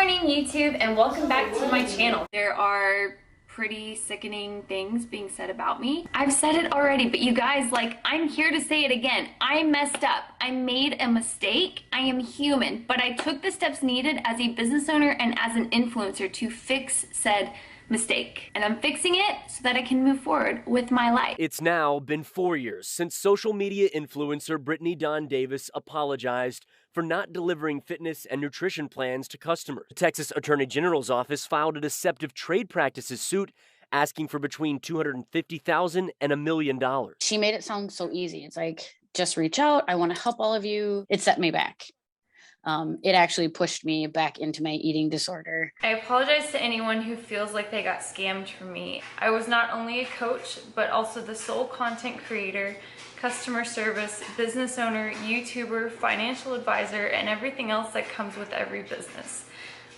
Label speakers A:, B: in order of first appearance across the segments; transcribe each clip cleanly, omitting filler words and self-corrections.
A: morning, YouTube, and welcome back to my channel. There are pretty sickening things being said about me. I've said it already, but you guys, I'm here to say it again. I messed up. I made a mistake. I am human, but I took the steps needed as a business owner and as an influencer to fix said mistake. And I'm fixing it so that I can move forward with my life.
B: It's now been 4 years since social media influencer Brittany Davis apologized for not delivering fitness and nutrition plans to customers. The Texas Attorney General's office filed a deceptive trade practices suit asking for between $250,000 and $1 million.
C: She made it sound so easy. It's like, just reach out. I want to help all of you. It set me back. It actually pushed me back into my eating disorder.
A: I apologize to anyone who feels like they got scammed from me. I was not only a coach, but also the sole content creator, customer service, business owner, YouTuber, financial advisor, and everything else that comes with every business.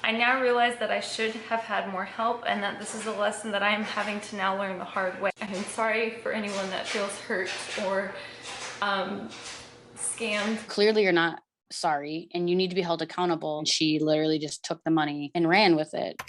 A: I now realize that I should have had more help and that this is a lesson that I am having to now learn the hard way. I'm sorry for anyone that feels hurt or scammed.
C: Clearly you're not sorry and you need to be held accountable. And she literally just took the money and ran with it.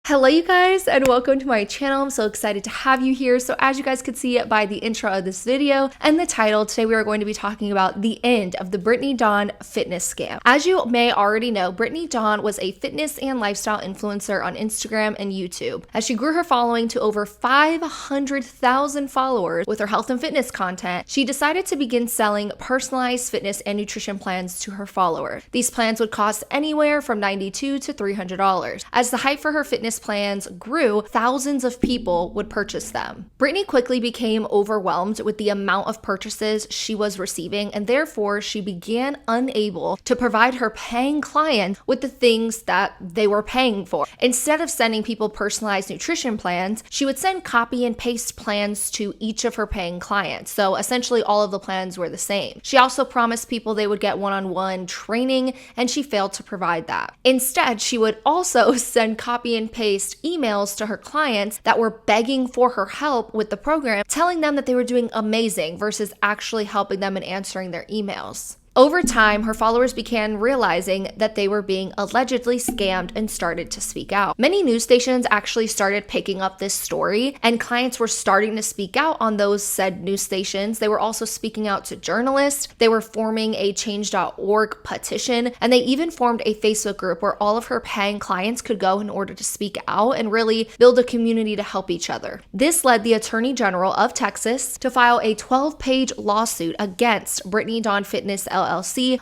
D: Hello you guys, and welcome to my channel. I'm so excited to have you here. So as you guys could see by the intro of this video and the title, today we are going to be talking about the end of the Brittany Dawn fitness scam. As you may already know, Brittany Dawn was a fitness and lifestyle influencer on Instagram and YouTube. As she grew her following to over 500,000 followers with her health and fitness content, she decided to begin selling personalized fitness and nutrition plans to her followers. These plans would cost anywhere from $92 to $300. As the hype for her fitness plans grew, thousands of people would purchase them. Brittany quickly became overwhelmed with the amount of purchases she was receiving, and therefore she began unable to provide her paying clients with the things that they were paying for. Instead of sending people personalized nutrition plans, she would send copy and paste plans to each of her paying clients. So essentially all of the plans were the same. She also promised people they would get one-on-one training, and she failed to provide that. Instead, she would also send copy and paste emails to her clients that were begging for her help with the program, telling them that they were doing amazing versus actually helping them and answering their emails. Over time, her followers began realizing that they were being allegedly scammed and started to speak out. Many news stations actually started picking up this story, and clients were starting to speak out on those said news stations. They were also speaking out to journalists. They were forming a change.org petition, and they even formed a Facebook group where all of her paying clients could go in order to speak out and really build a community to help each other. This led the Attorney General of Texas to file a 12-page lawsuit against Brittany Dawn Fitness LLC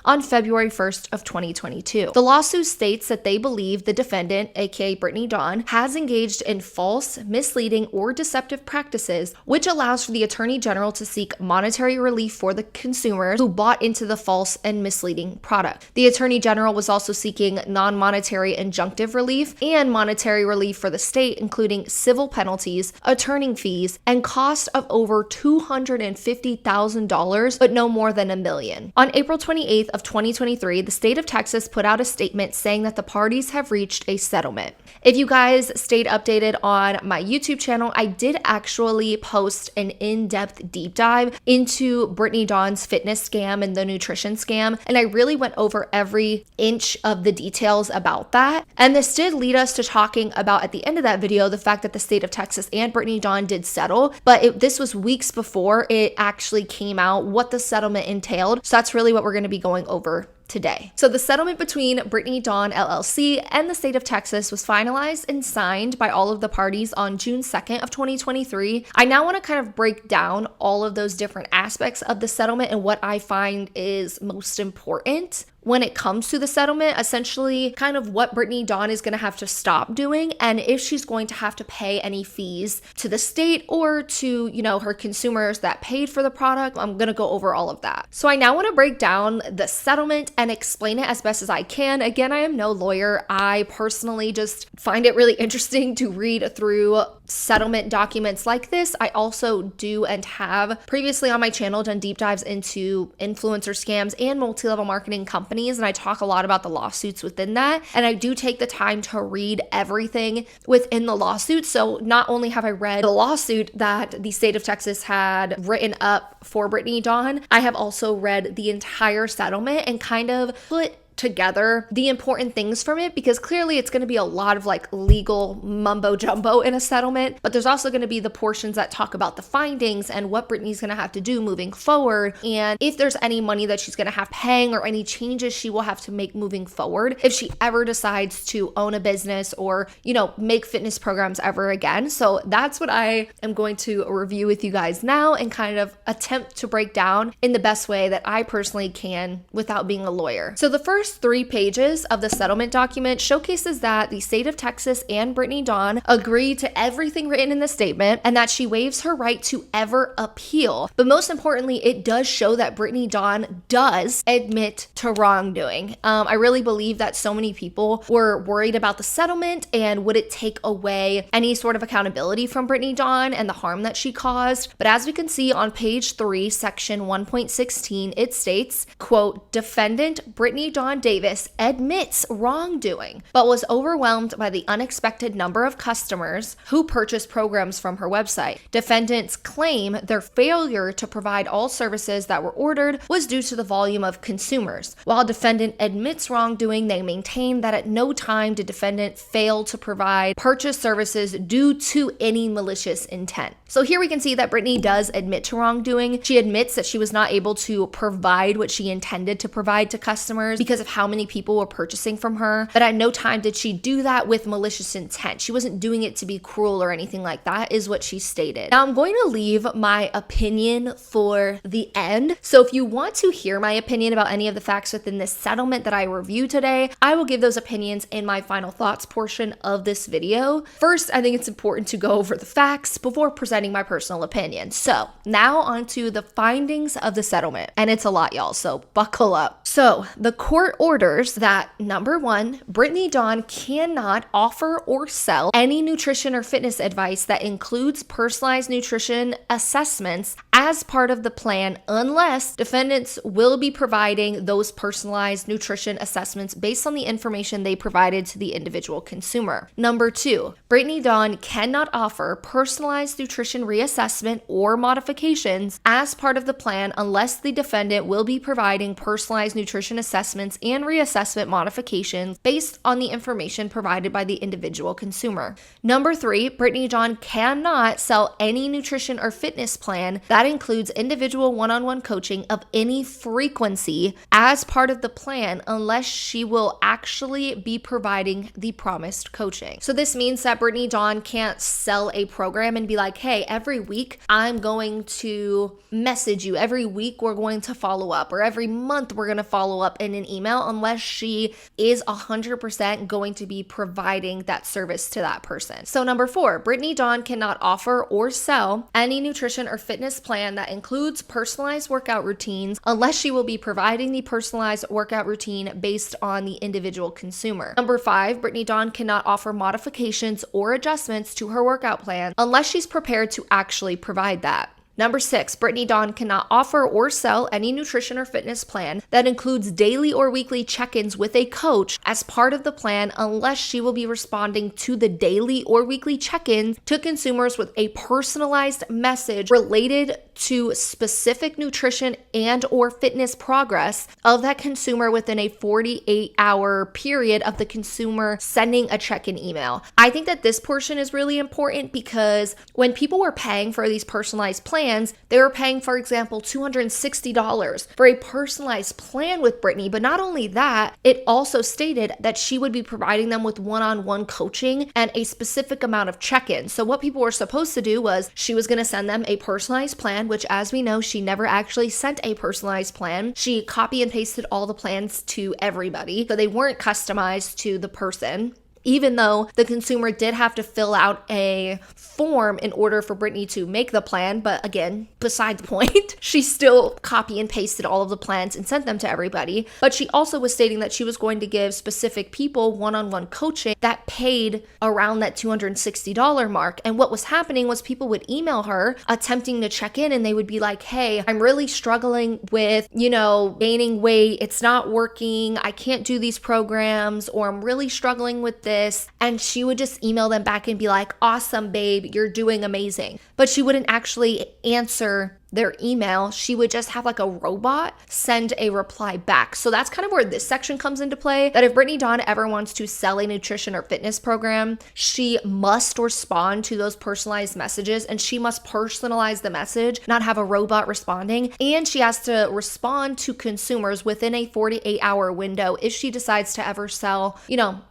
D: on February 1st of 2022. The lawsuit states that they believe the defendant, aka Brittany Dawn, has engaged in false, misleading, or deceptive practices, which allows for the Attorney General to seek monetary relief for the consumers who bought into the false and misleading product. The Attorney General was also seeking non-monetary injunctive relief and monetary relief for the state, including civil penalties, attorney fees, and cost of over $250,000, but no more than $1 million. On April 28th of 2023, the state of Texas put out a statement saying that the parties have reached a settlement. If you guys stayed updated on my YouTube channel, I did actually post an in-depth deep dive into Brittany Dawn's fitness scam and the nutrition scam, and I really went over every inch of the details about that. And this did lead us to talking about, at the end of that video, the fact that the state of Texas and Brittany Dawn did settle, but this was weeks before it actually came out what the settlement entailed. So that's really what we're going to be going over today. So the settlement between Brittany Dawn LLC and the state of Texas was finalized and signed by all of the parties on June 2nd of 2023. I now want to kind of break down all of those different aspects of the settlement and what I find is most important when it comes to the settlement, essentially kind of what Brittany Dawn is going to have to stop doing and if she's going to have to pay any fees to the state or to, her consumers that paid for the product. I'm going to go over all of that. So I now want to break down the settlement and explain it as best as I can. Again, I am no lawyer. I personally just find it really interesting to read through settlement documents like this, I also do and have previously on my channel done deep dives into influencer scams and multi-level marketing companies, and I talk a lot about the lawsuits within that, and I do take the time to read everything within the lawsuit. So not only have I read the lawsuit that the state of Texas had written up for Brittany Dawn, I have also read the entire settlement and kind of put together the important things from it, because clearly it's going to be a lot of like legal mumbo jumbo in a settlement, but there's also going to be the portions that talk about the findings and what Brittany's going to have to do moving forward, and if there's any money that she's going to have paying or any changes she will have to make moving forward if she ever decides to own a business or, you know, make fitness programs ever again. So that's what I am going to review with you guys now and kind of attempt to break down in the best way that I personally can without being a lawyer. So the first 3 pages of the settlement document showcases that the state of Texas and Brittany Dawn agree to everything written in the statement and that she waives her right to ever appeal. But most importantly, it does show that Brittany Dawn does admit to wrongdoing. I really believe that so many people were worried about the settlement and would it take away any sort of accountability from Brittany Dawn and the harm that she caused. But as we can see on page 3, section 1.16, it states, quote, defendant Brittany Dawn Davis admits wrongdoing, but was overwhelmed by the unexpected number of customers who purchased programs from her website. Defendants claim their failure to provide all services that were ordered was due to the volume of consumers. While defendant admits wrongdoing, they maintain that at no time did defendant fail to provide purchase services due to any malicious intent. So here we can see that Brittany does admit to wrongdoing. She admits that she was not able to provide what she intended to provide to customers because of how many people were purchasing from her, but at no time did she do that with malicious intent. She wasn't doing it to be cruel or anything like that, is what she stated. Now I'm going to leave my opinion for the end. So if you want to hear my opinion about any of the facts within this settlement that I review today, I will give those opinions in my final thoughts portion of this video. First, I think it's important to go over the facts before presenting my personal opinion. So now on to the findings of the settlement, and it's a lot, y'all, so buckle up. So the court orders that, number 1, Brittany Dawn cannot offer or sell any nutrition or fitness advice that includes personalized nutrition assessments as part of the plan unless defendants will be providing those personalized nutrition assessments based on the information they provided to the individual consumer. Number 2, Brittany Dawn cannot offer personalized nutrition reassessment or modifications as part of the plan unless the defendant will be providing personalized nutrition assessments and reassessment modifications based on the information provided by the individual consumer. Number 3, Brittany Dawn cannot sell any nutrition or fitness plan that includes individual one-on-one coaching of any frequency as part of the plan unless she will actually be providing the promised coaching. So this means that Brittany Dawn can't sell a program and be like, hey, every week I'm going to message you, every week we're going to follow up, or every month we're going to follow up in an email, unless she is 100% going to be providing that service to that person. So number 4, Brittany Dawn cannot offer or sell any nutrition or fitness plan that includes personalized workout routines unless she will be providing the personalized workout routine based on the individual consumer. Number 5, Brittany Dawn cannot offer modifications or adjustments to her workout plan unless she's prepared to actually provide that. Number 6, Brittany Dawn cannot offer or sell any nutrition or fitness plan that includes daily or weekly check-ins with a coach as part of the plan unless she will be responding to the daily or weekly check-ins to consumers with a personalized message related to specific nutrition and or fitness progress of that consumer within a 48-hour period of the consumer sending a check-in email. I think that this portion is really important because when people were paying for these personalized plans, they were paying, for example, $260 for a personalized plan with Brittany. But not only that, it also stated that she would be providing them with one-on-one coaching and a specific amount of check-ins. So what people were supposed to do was she was going to send them a personalized plan, which, as we know, she never actually sent a personalized plan. She copy and pasted all the plans to everybody, so they weren't customized to the person. even though the consumer did have to fill out a form in order for Brittany to make the plan. But again, beside the point, she still copy and pasted all of the plans and sent them to everybody. But she also was stating that she was going to give specific people one-on-one coaching that paid around that $260 mark. And what was happening was people would email her attempting to check in, and they would be like, hey, I'm really struggling with, gaining weight. It's not working. I can't do these programs, or I'm really struggling with this. And she would just email them back and be like, awesome, babe, you're doing amazing. But she wouldn't actually answer their email. She would just have like a robot send a reply back. So that's kind of where this section comes into play, that if Brittany Dawn ever wants to sell a nutrition or fitness program, she must respond to those personalized messages, and she must personalize the message, not have a robot responding. And she has to respond to consumers within a 48-hour window if she decides to ever sell,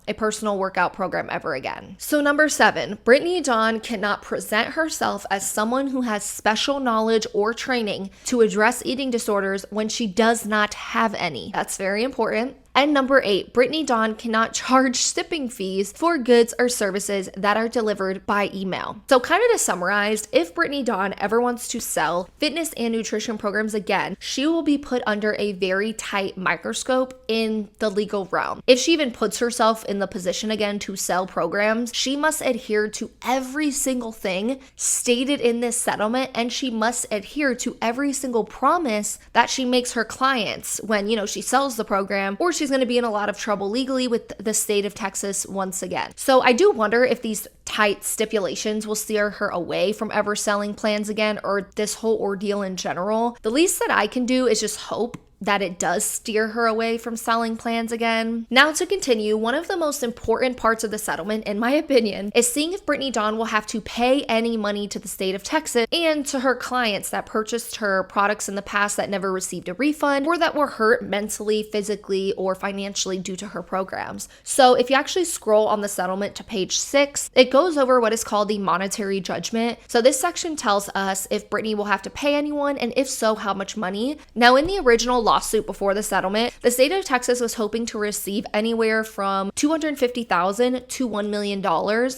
D: a personal workout program ever again. So number 7, Brittany Dawn cannot present herself as someone who has special knowledge or training to address eating disorders when she does not have any. That's very important. And number 8, Brittany Dawn cannot charge shipping fees for goods or services that are delivered by email. So kind of to summarize, if Brittany Dawn ever wants to sell fitness and nutrition programs again, she will be put under a very tight microscope in the legal realm. If she even puts herself in the position again to sell programs, she must adhere to every single thing stated in this settlement, and she must adhere to every single promise that she makes her clients when, she sells the program, or she's going to be in a lot of trouble legally with the state of Texas once again. So I do wonder if these tight stipulations will steer her away from ever selling plans again, or this whole ordeal in general. The least that I can do is just hope that it does steer her away from selling plans again. Now to continue, one of the most important parts of the settlement, in my opinion, is seeing if Brittany Dawn will have to pay any money to the state of Texas and to her clients that purchased her products in the past that never received a refund, or that were hurt mentally, physically, or financially due to her programs. So if you actually scroll on the settlement to page 6, it goes over what is called the monetary judgment. So this section tells us if Brittany will have to pay anyone, and if so, how much money. Now in the original lawsuit before the settlement, the state of Texas was hoping to receive anywhere from $250,000 to $1 million,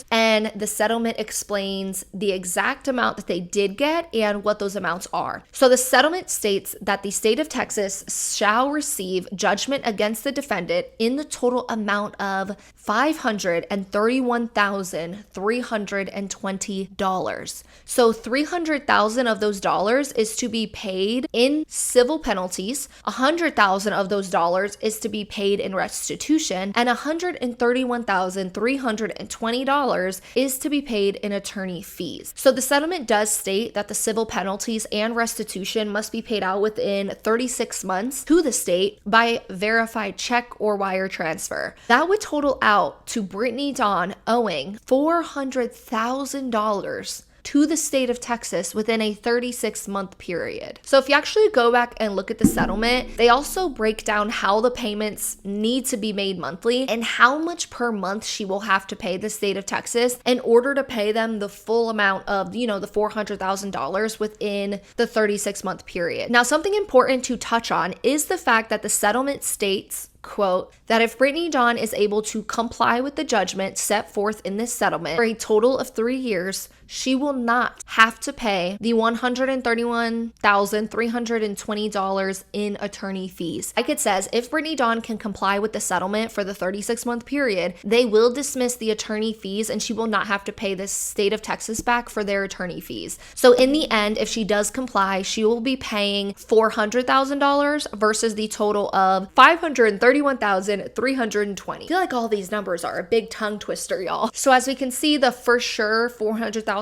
D: and the settlement explains the exact amount that they did get and what those amounts are. So the settlement states that the state of Texas shall receive judgment against the defendant in the total amount of $531,320. So $300,000 of those dollars is to be paid in civil penalties, $100,000 of those dollars is to be paid in restitution, and $131,320 is to be paid in attorney fees. So the settlement does state that the civil penalties and restitution must be paid out within 36 months to the state by verified check or wire transfer. That would total out to Brittany Dawn owing $400,000 to the state of Texas within a 36-month period. So if you actually go back and look at the settlement, they also break down how the payments need to be made monthly and how much per month she will have to pay the state of Texas in order to pay them the full amount of, the $400,000 within the 36-month period. Now, something important to touch on is the fact that the settlement states, quote, that if Brittany Dawn is able to comply with the judgment set forth in this settlement for a total of 3 years, she will not have to pay the $131,320 in attorney fees. Like it says, if Brittany Dawn can comply with the settlement for the 36-month period, they will dismiss the attorney fees and she will not have to pay the state of Texas back for their attorney fees. So in the end, if she does comply, she will be paying $400,000 versus the total of $531,320. I feel like all these numbers are a big tongue twister, y'all. So as we can see, the for sure $400,000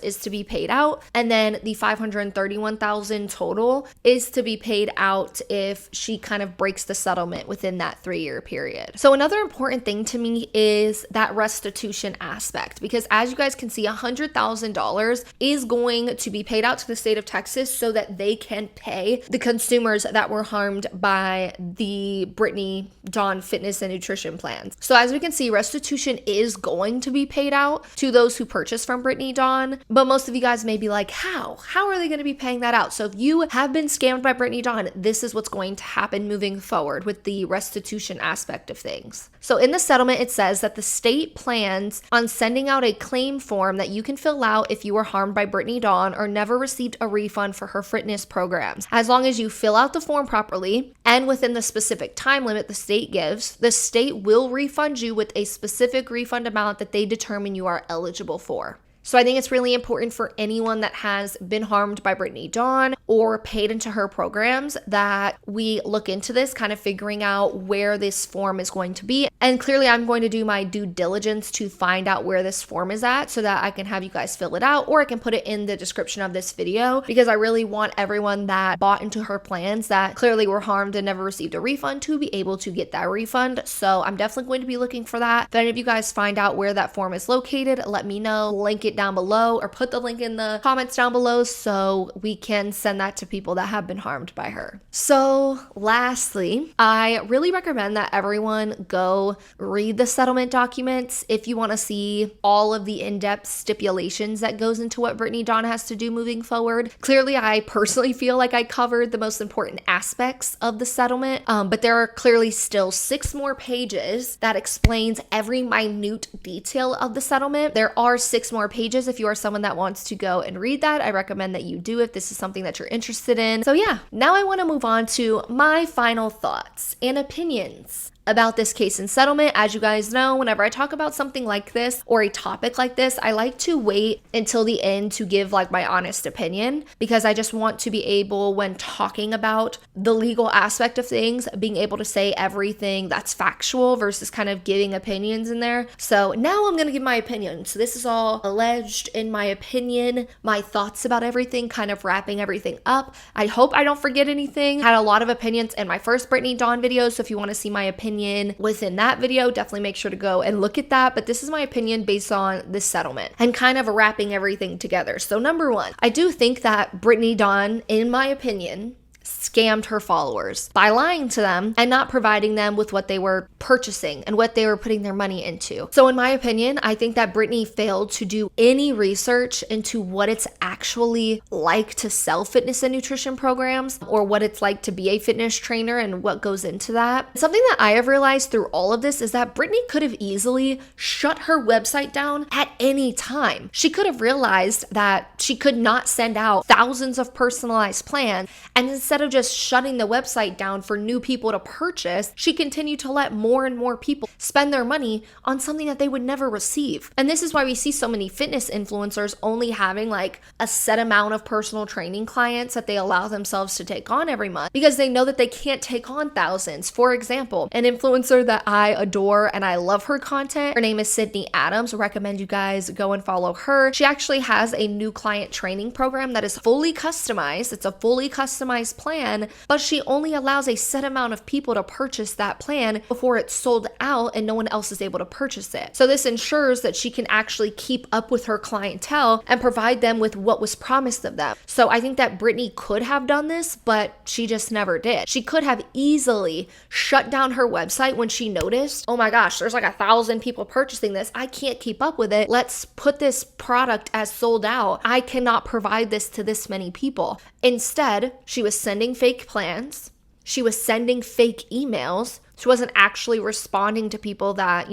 D: is to be paid out, and then the $531,000 total is to be paid out if she kind of breaks the settlement within that 3-year period. So another important thing to me is that restitution aspect, because as you guys can see, $100,000 is going to be paid out to the state of Texas so that they can pay the consumers that were harmed by the Brittany Brittany Dawn fitness and nutrition plans. So as we can see, restitution is going to be paid out to those who purchase from Brittany Dawn, but most of you guys may be like, how are they going to be paying that out? So if you have been scammed by Brittany Dawn, this is what's going to happen moving forward with the restitution aspect of things. So in the settlement, it says that the state plans on sending out a claim form that you can fill out if you were harmed by Brittany Dawn or never received a refund for her fitness programs. As long as you fill out the form properly and within the specific time limit the state gives, the state will refund you with a specific refund amount that they determine you are eligible for. So I think it's really important for anyone that has been harmed by Brittany Dawn or paid into her programs that we look into this, kind of figuring out where this form is going to be. And clearly I'm going to do my due diligence to find out where this form is at so that I can have you guys fill it out, or I can put it in the description of this video, because I really want everyone that bought into her plans that clearly were harmed and never received a refund to be able to get that refund. So I'm definitely going to be looking for that. If any of you guys find out where that form is located, let me know. Link it down below or put the link in the comments down below so we can send that to people that have been harmed by her. So lastly, I really recommend that everyone go read the settlement documents if you want to see all of the in-depth stipulations that goes into what Brittany Dawn has to do moving forward. Clearly, I personally feel like I covered the most important aspects of the settlement, but there are clearly still 6 more pages that explains every minute detail of the settlement. There are 6 more pages. If you are someone that wants to go and read that, I recommend that you do if this is something that you're interested in. So yeah, now I want to move on to my final thoughts and opinions about this case and settlement. As you guys know, whenever I talk about something like this or a topic like this, I like to wait until the end to give like my honest opinion, because I just want to be able, when talking about the legal aspect of things, being able to say everything that's factual versus kind of giving opinions in there. So now I'm going to give my opinion. So this is all alleged in my opinion, my thoughts about everything, kind of wrapping everything up. I hope I don't forget anything. Had a lot of opinions in my first Brittany Dawn video, so if you want to see my opinion within that video, definitely make sure to go and look at that. But this is my opinion based on this settlement and kind of wrapping everything together. So number 1, I do think that Brittany Dawn, in my opinion, scammed her followers by lying to them and not providing them with what they were purchasing and what they were putting their money into. So in my opinion, I think that Brittany failed to do any research into what it's actually like to sell fitness and nutrition programs, or what it's like to be a fitness trainer and what goes into that. Something that I have realized through all of this is that Brittany could have easily shut her website down at any time. She could have realized that she could not send out thousands of personalized plans, and instead of just shutting the website down for new people to purchase, she continued to let more and more people spend their money on something that they would never receive. And this is why we see so many fitness influencers only having like a set amount of personal training clients that they allow themselves to take on every month, because they know that they can't take on thousands. For example, an influencer that I adore and I love her content, her name is Sydney Adams. I recommend you guys go and follow her. She actually has a new client training program that is fully customized. It's a fully customized plan, but she only allows a set amount of people to purchase that plan before it's sold out and no one else is able to purchase it. So this ensures that she can actually keep up with her clientele and provide them with what was promised of them. So I think that Brittany could have done this, but she just never did. She could have easily shut down her website when she noticed, oh my gosh, there's like 1,000 people purchasing this. I can't keep up with it. Let's put this product as sold out. I cannot provide this to this many people. Instead, she was sending fake plans. She was sending fake emails. She wasn't actually responding to people that,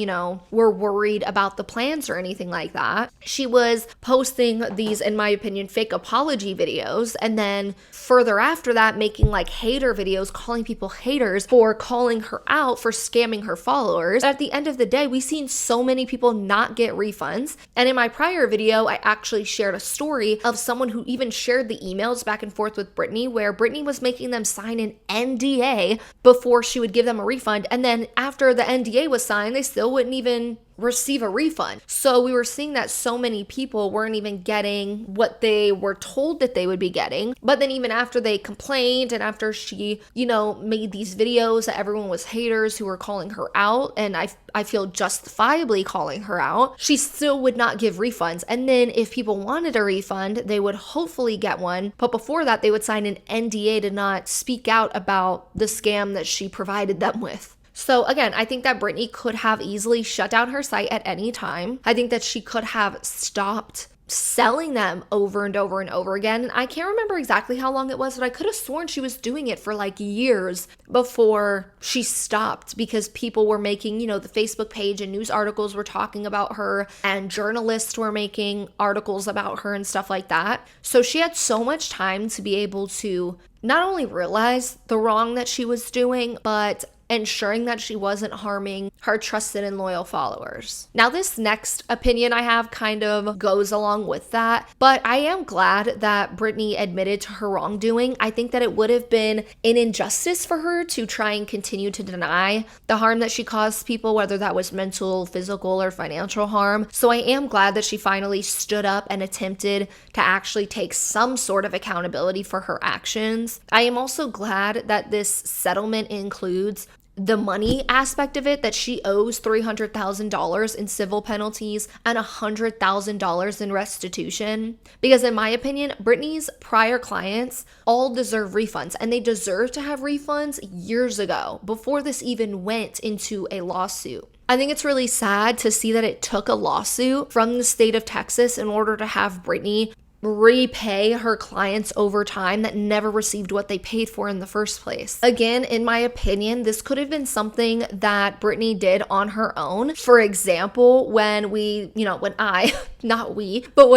D: were worried about the plans or anything like that. She was posting these, in my opinion, fake apology videos, and then further after that, making like hater videos, calling people haters for calling her out for scamming her followers. But at the end of the day, we've seen so many people not get refunds. And in my prior video, I actually shared a story of someone who even shared the emails back and forth with Brittany, where Brittany was making them sign an NDA before she would give them a refund. And then after the NDA was signed, they still wouldn't even receive a refund. So we were seeing that so many people weren't even getting what they were told that they would be getting. But then even after they complained and after she, made these videos that everyone was haters who were calling her out, and I feel justifiably calling her out, she still would not give refunds. And then if people wanted a refund, they would hopefully get one. But before that, they would sign an NDA to not speak out about the scam that she provided them with. So again, I think that Brittany could have easily shut down her site at any time. I think that she could have stopped selling them over and over and over again. And I can't remember exactly how long it was, but I could have sworn she was doing it for like years before she stopped, because people were making, the Facebook page and news articles were talking about her, and journalists were making articles about her and stuff like that. So she had so much time to be able to not only realize the wrong that she was doing, but ensuring that she wasn't harming her trusted and loyal followers. Now, this next opinion I have kind of goes along with that, but I am glad that Brittany admitted to her wrongdoing. I think that it would have been an injustice for her to try and continue to deny the harm that she caused people, whether that was mental, physical, or financial harm. So I am glad that she finally stood up and attempted to actually take some sort of accountability for her actions. I am also glad that this settlement includes the money aspect of it, that she owes $300,000 in civil penalties and $100,000 in restitution. Because in my opinion, Brittany's prior clients all deserve refunds, and they deserve to have refunds years ago, before this even went into a lawsuit. I think it's really sad to see that it took a lawsuit from the state of Texas in order to have Brittany repay her clients over time that never received what they paid for in the first place. Again, in my opinion, this could have been something that Brittany did on her own. For example, when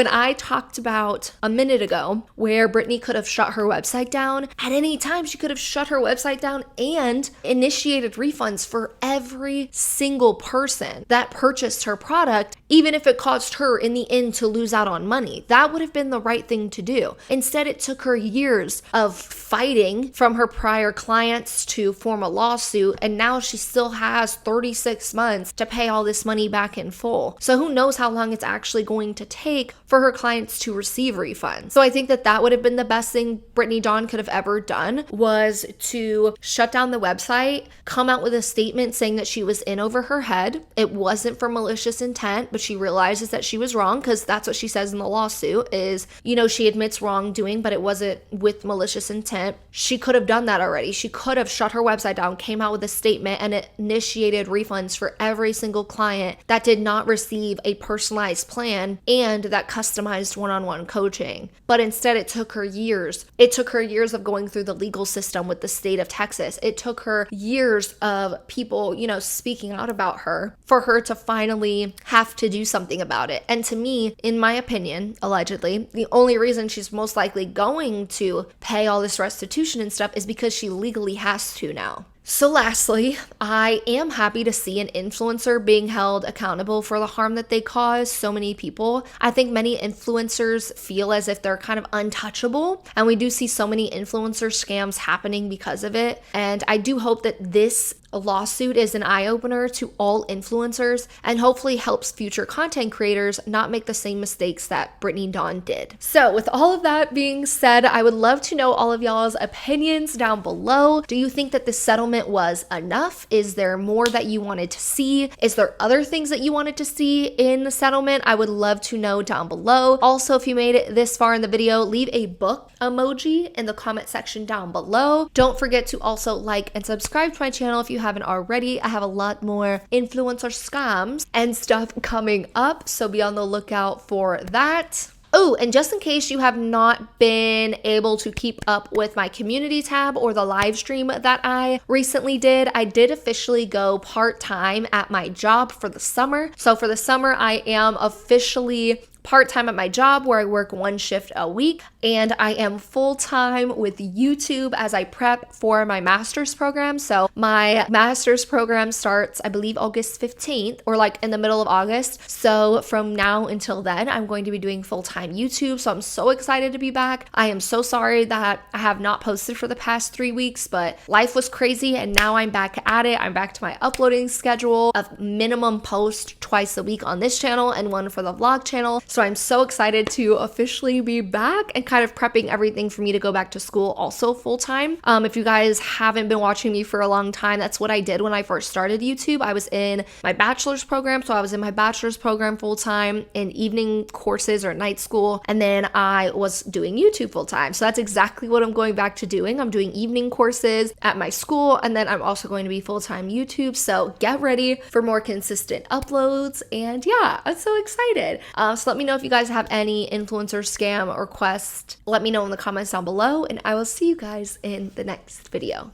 D: I talked about a minute ago where Brittany could have shut her website down, at any time she could have shut her website down and initiated refunds for every single person that purchased her product, even if it caused her in the end to lose out on money. That would have been the right thing to do. Instead, it took her years of fighting from her prior clients to form a lawsuit, and now she still has 36 months to pay all this money back in full. So who knows how long it's actually going to take for her clients to receive refunds. So I think that that would have been the best thing Brittany Dawn could have ever done, was to shut down the website, come out with a statement saying that she was in over her head. It wasn't for malicious intent, but she realizes that she was wrong, because that's what she says in the lawsuit is, she admits wrongdoing, but it wasn't with malicious intent. She could have done that already. She could have shut her website down, came out with a statement, and initiated refunds for every single client that did not receive a personalized plan and that customized one-on-one coaching. But instead, it took her years. It took her years of going through the legal system with the state of Texas. It took her years of people, speaking out about her for her to finally have to do something about it. And to me, in my opinion, allegedly, the only reason she's most likely going to pay all this restitution and stuff is because she legally has to now. So lastly, I am happy to see an influencer being held accountable for the harm that they cause so many people. I think many influencers feel as if they're kind of untouchable, and we do see so many influencer scams happening because of it. And I do hope that this lawsuit is an eye-opener to all influencers and hopefully helps future content creators not make the same mistakes that Brittany Dawn did. So with all of that being said, I would love to know all of y'all's opinions down below. Do you think that this settlement was enough? Is there more that you wanted to see? Is there other things that you wanted to see in the settlement? I would love to know down below. Also, if you made it this far in the video, leave a book emoji in the comment section down below. Don't forget to also like and subscribe to my channel if you haven't already. I have a lot more influencer scams and stuff coming up, so be on the lookout for that. Oh, and just in case you have not been able to keep up with my community tab or the live stream that I recently did, I did officially go part-time at my job for the summer. So for the summer, I am officially part-time at my job where I work one shift a week, and I am full-time with YouTube as I prep for my master's program. So my master's program starts, I believe, August 15th, or like in the middle of August. So from now until then, I'm going to be doing full-time YouTube. So I'm so excited to be back. I am so sorry that I have not posted for the past 3 weeks, but life was crazy and now I'm back at it. I'm back to my uploading schedule of minimum post twice a week on this channel and one for the vlog channel. So I'm so excited to officially be back and kind of prepping everything for me to go back to school also full time. If you guys haven't been watching me for a long time, that's what I did when I first started YouTube. I was in my bachelor's program. So I was in my bachelor's program full time in evening courses or night school. And then I was doing YouTube full time. So that's exactly what I'm going back to doing. I'm doing evening courses at my school, and then I'm also going to be full-time YouTube. So get ready for more consistent uploads. And yeah, I'm so excited. So let me know if you guys have any influencer scam requests. Let me know in the comments down below, and I will see you guys in the next video.